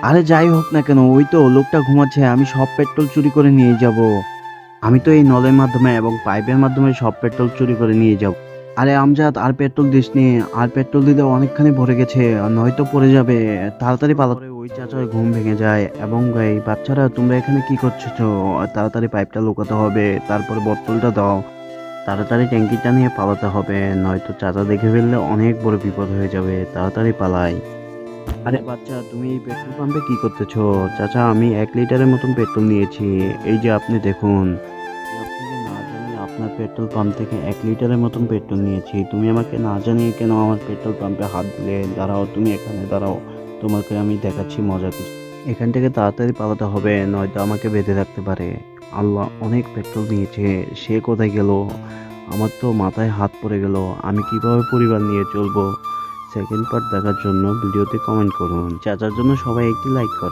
আরে যাই হোক না কেন, ওই তো লোকটা ঘুমাচ্ছে, আমি সব পেট্রোল চুরি করে নিয়ে যাব। আমি তো এই নলের মাধ্যমে এবং পাইপের মাধ্যমে সব পেট্রোল চুরি করে নিয়ে যাব। আরে আমজাদ, আর পেট্রোল দিসনি, আর পেট্রোল দিলে অনেকখানি ভরে গেছে, নয়তো পড়ে যাবে। তাড়াতাড়ি পালা। ওই চাচার ঘুম ভেঙে যায় এবং এই বাচ্চারা তোমরা এখানে কি করছো? তাড়াতাড়ি পাইপটা লুকাতে হবে, তারপরে বোতলটা দাও। তাড়াতাড়ি ট্যাঙ্কিটা নিয়ে পালাতে হবে, নয়তো চাচা দেখে ফেললে অনেক বড় বিপদ হয়ে যাবে। তাড়াতাড়ি পালাই। আরে বাচ্চা, তুমি এই পেট্রোল পাম্পে কি করতেছো? চাচা, আমি 1 লিটারের মতন পেট্রোল নিয়েছি। এই যে আপনি দেখুন। আমি আপনাকে না জানিয়ে আপনার পেট্রোল পাম্প থেকে 1 লিটারের মতন পেট্রোল নিয়েছি। তুমি আমাকে না জানিয়ে কেন আমার পেট্রোল পাম্পে হাত দিলে? দাঁড়াও, তুমি এখানে দাঁড়াও, তোমাকে আমি দেখাচ্ছি মজা কিছু। এখান থেকে তাড়াতাড়ি পালাতে হবে, নয়তো আমাকে বেঁধে রাখতে পারে। আল্লাহ, অনেক পেট্রোল নিয়েছে। সে কোথায় গেল? আমার তো মাথায় হাত পড়ে গেল। আমি কিভাবে পরিবার নিয়ে চলবো? সেকেন্ড পার্ট দেখার জন্য ভিডিওতে কমেন্ট করুন। চাচার জন্য সবাই একটি লাইক করুন।